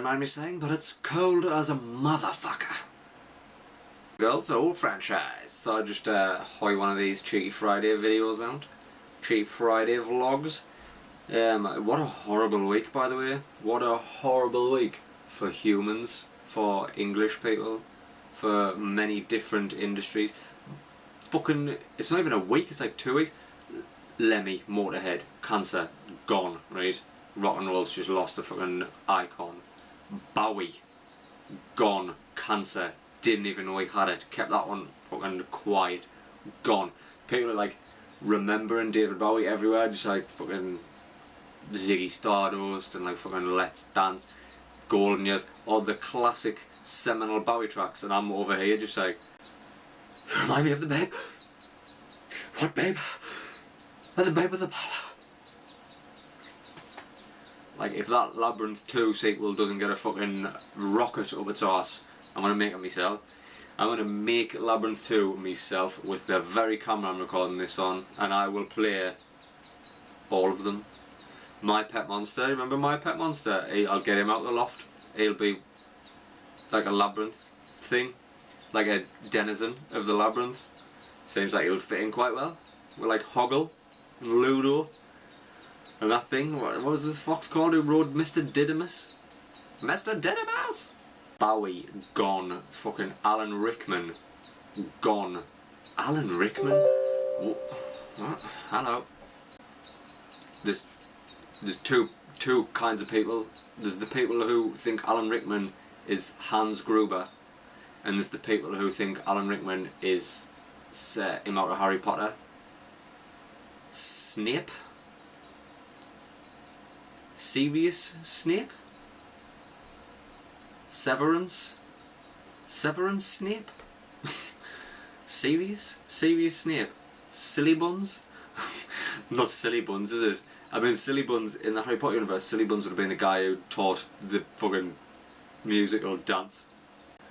mind me saying, but it's cold as a motherfucker. Girls, Old Phranchize. Thought I'd just hoy one of these cheeky Friday videos out. Cheeky Friday vlogs. What a horrible week, by the way. What a horrible week for humans, for English people, for many different industries. Fucking, it's not even a week, it's like 2 weeks. Lemmy, Motorhead, cancer, gone, right? Rock and roll's just lost a fucking icon. Bowie, gone, cancer, didn't even know he had it, kept that one fucking quiet, gone. People are like remembering David Bowie everywhere, just like fucking Ziggy Stardust and like fucking Let's Dance, Golden Years, all the classic seminal Bowie tracks, and I'm over here just like, you remind me of the babe. What babe? The babe with the power. Like, if that Labyrinth 2 sequel doesn't get a fucking rocket up its arse, I'm gonna make it myself. I'm gonna make Labyrinth 2 myself with the very camera I'm recording this on, and I will play all of them. My Pet Monster, remember My Pet Monster? I'll get him out of the loft. He'll be like a labyrinth thing, like a denizen of the labyrinth. Seems like he would fit in quite well. With like Hoggle and Ludo and that thing. What was this fox called who rode Mr. Didymus? Mr. Didymus! Bowie, gone. Fucking Alan Rickman, gone. Alan Rickman? What? Hello. There's two kinds of people. There's the people who think Alan Rickman is Hans Gruber, and there's the people who think Alan Rickman is him out of Harry Potter. Snape? Severus Snape? Severance Snape? Severus Snape? Silly Buns? Not Silly Buns, is it? I mean, Silly Buns, in the Harry Potter universe, Silly Buns would have been the guy who taught the fucking musical dance.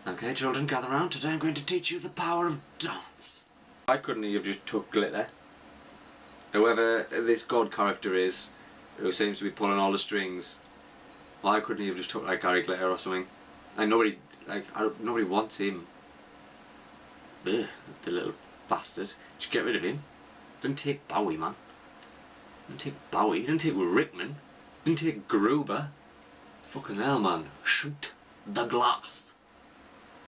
Okay, children, gather round. Today I'm going to teach you the power of dance. Why couldn't he have just took Glitter? Whoever this god character is, who seems to be pulling all the strings, why couldn't he have just took like Gary Glitter or something? And nobody wants him. Ugh, the little bastard. Just get rid of him. Didn't take Bowie, man. Didn't take Bowie. Didn't take Rickman. Didn't take Gruber. Fucking hell, man. Shoot the glass.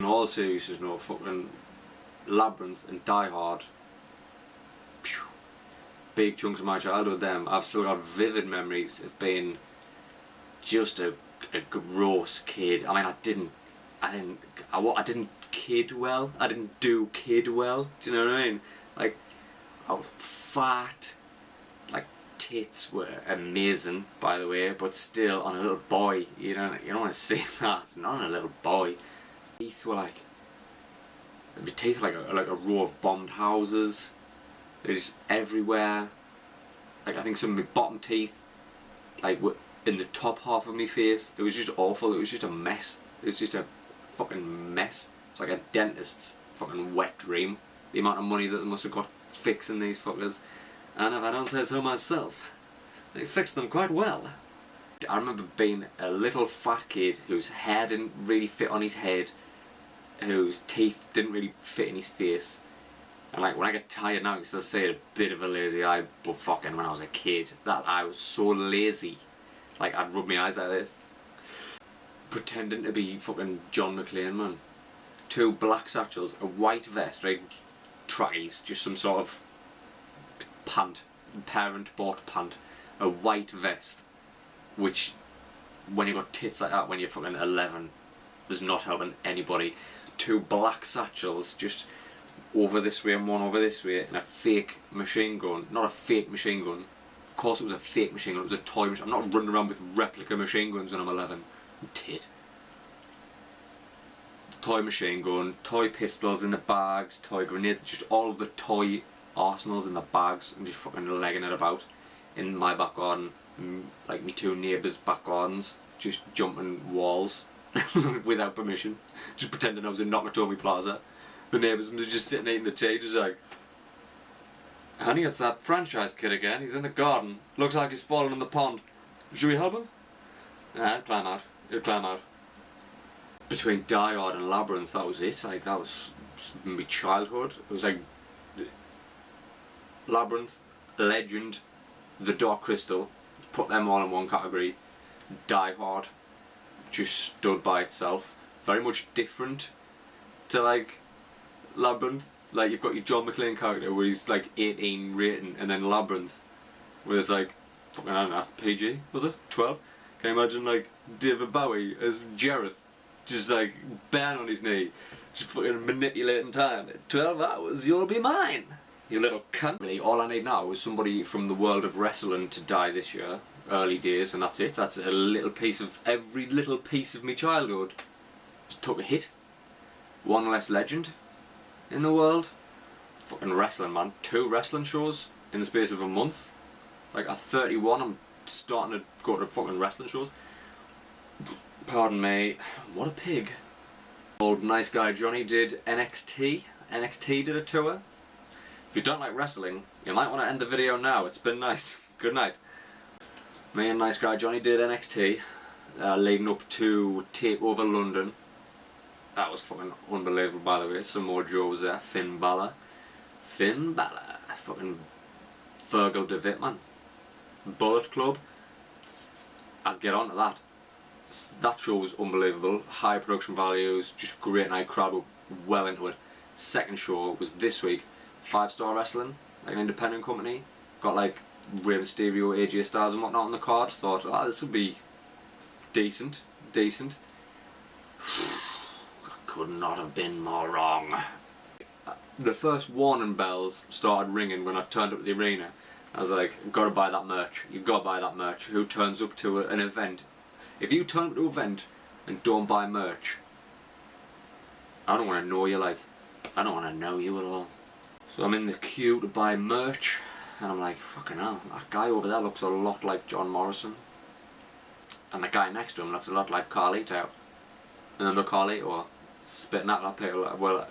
In all seriousness, no, fucking Labyrinth and Die Hard. Pew. Big chunks of my childhood, them. I've still got vivid memories of being just a gross kid. I mean, I didn't kid well. I didn't do kid well. Do you know what I mean? Like, I was fat. Like, tits were amazing, by the way, but still, on a little boy, you don't want to see that. Not on a little boy. Teeth were like, my teeth were like a row of bombed houses. They're just everywhere. Like, I think some of my bottom teeth, like, were in the top half of my face. It was just awful. It was just a mess. It was just a fucking mess. It's like a dentist's fucking wet dream. The amount of money that they must have got fixing these fuckers. And if I don't say so myself, they fixed them quite well. I remember being a little fat kid whose hair didn't really fit on his head, whose teeth didn't really fit in his face. And like, when I get tired now, I still say a bit of a lazy eye, but fucking when I was a kid, that I was so lazy. Like, I'd rub my eyes like this. Pretending to be fucking John McClane, man. 2 black satchels, a white vest, right? Trackies, just some sort of pant, parent bought pant. A white vest, which, when you got tits like that when you're fucking 11, was not helping anybody. 2 black satchels, just over this way and one over this way, and a fake machine gun. Not a fake machine gun. Of course it was a fake machine gun, it was a toy machine. I'm not running around with replica machine guns when I'm 11. I'm tit. Toy machine gun, toy pistols in the bags, toy grenades, just all of the toy arsenals in the bags, and just fucking legging it about in my back garden, like me 2 neighbours' back gardens, just jumping walls without permission, just pretending I was in Nakatomi Plaza. The neighbours were just sitting eating the tea, just like, honey, it's that Phranchize kid again, he's in the garden, looks like he's fallen in the pond, should we help him? Nah, he'll climb out, between Die Hard and Labyrinth, that was it. Like, that was my childhood. It was like Labyrinth, Legend, The Dark Crystal, put them all in one category. Die Hard just stood by itself. Very much different to like Labyrinth. Like, you've got your John McClane character where he's like 18 rating, and then Labyrinth where it's like, fucking, I don't know, PG, was it? 12? Can you imagine like David Bowie as Jareth, just like bang on his knee, just fucking manipulating time. 12 hours, you'll be mine, you little cunt. Really, all I need now is somebody from the world of wrestling to die this year, early days, and that's it. That's a little piece of, every little piece of my childhood just took a hit. One less legend in the world. Fucking wrestling, man. 2 wrestling shows in the space of a month. Like, at 31 I'm starting to go to fucking wrestling shows. Pardon me. What a pig. Old nice guy Johnny did NXT. NXT did a tour. If you don't like wrestling, you might want to end the video now. It's been nice. Good night. Me and nice guy Johnny did NXT, leading up to TakeOver London. That was fucking unbelievable, by the way. Samoa Joe was there. Finn Balor. Fucking Virgil DeVitt, man. Bullet Club. I'd get on to that. That show was unbelievable. High production values, just great night. Crowd were well into it. Second show was this week. 5-Star Wrestling, like an independent company. Got like Rey Mysterio, AJ Styles and whatnot on the card. Thought, oh, this will be decent. Could not have been more wrong. The first warning bells started ringing when I turned up at the arena. I was like, you've got to buy that merch. You've got to buy that merch. Who turns up to an event? If you turn up to an event and don't buy merch, I don't want to know you, like. I don't want to know you at all. So I'm in the queue to buy merch, and I'm like, fucking hell, that guy over there looks a lot like John Morrison. And the guy next to him looks a lot like Carlito. Remember Carlito? Spitting at that people. Well,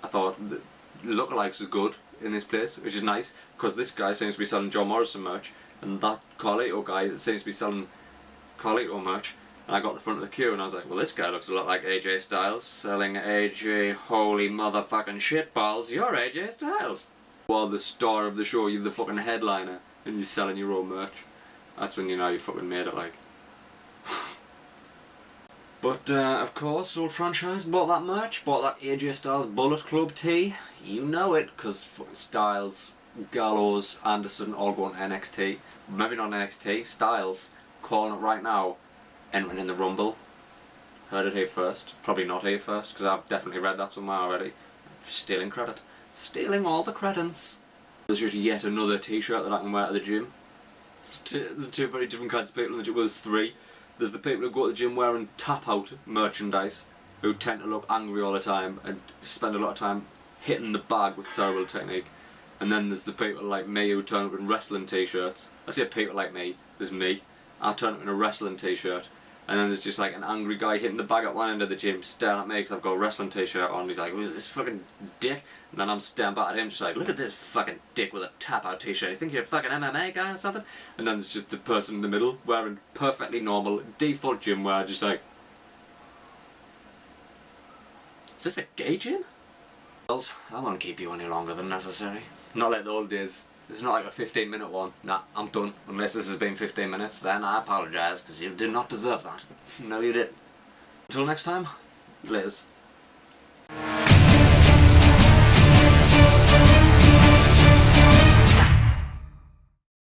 I thought the lookalikes are good in this place, which is nice, because this guy seems to be selling John Morrison merch, and that Carlito guy seems to be selling Carlito merch. And I got to the front of the queue and I was like, well, this guy looks a lot like AJ Styles, selling AJ, holy motherfucking shitballs, you're AJ Styles! While the star of the show, you're the fucking headliner, and you're selling your own merch. That's when you know you fucking made it, like. But, of course, Old Phranchize bought that merch, bought that AJ Styles Bullet Club tee. You know it, because fucking Styles, Gallows, Anderson all going to NXT. Maybe not NXT, Styles, calling it right now, entering in the Rumble. Heard it here first. Probably not here first, because I've definitely read that somewhere already. Stealing credit. Stealing all the credits. There's just yet another t-shirt that I can wear to the gym. There's 2 very different kinds of people in the gym. Well, there's 3. There's the people who go to the gym wearing tap-out merchandise, who tend to look angry all the time and spend a lot of time hitting the bag with terrible technique. And then there's the people like me who turn up in wrestling t-shirts. I say people like me, there's me. I turn up in a wrestling t-shirt. And then there's just like an angry guy hitting the bag at one end of the gym, staring at me because I've got a wrestling t-shirt on. He's like, who's this fucking dick? And then I'm staring back at him just like, look at this fucking dick with a tap-out t-shirt. You think you're a fucking MMA guy or something? And then there's just the person in the middle wearing perfectly normal, default gym wear, just like, is this a gay gym? I won't keep you any longer than necessary. Not like the old days. This is not like a 15-minute one. Nah, I'm done. Unless this has been 15 minutes, then I apologise, because you did not deserve that. No, you didn't. Until next time, Liz.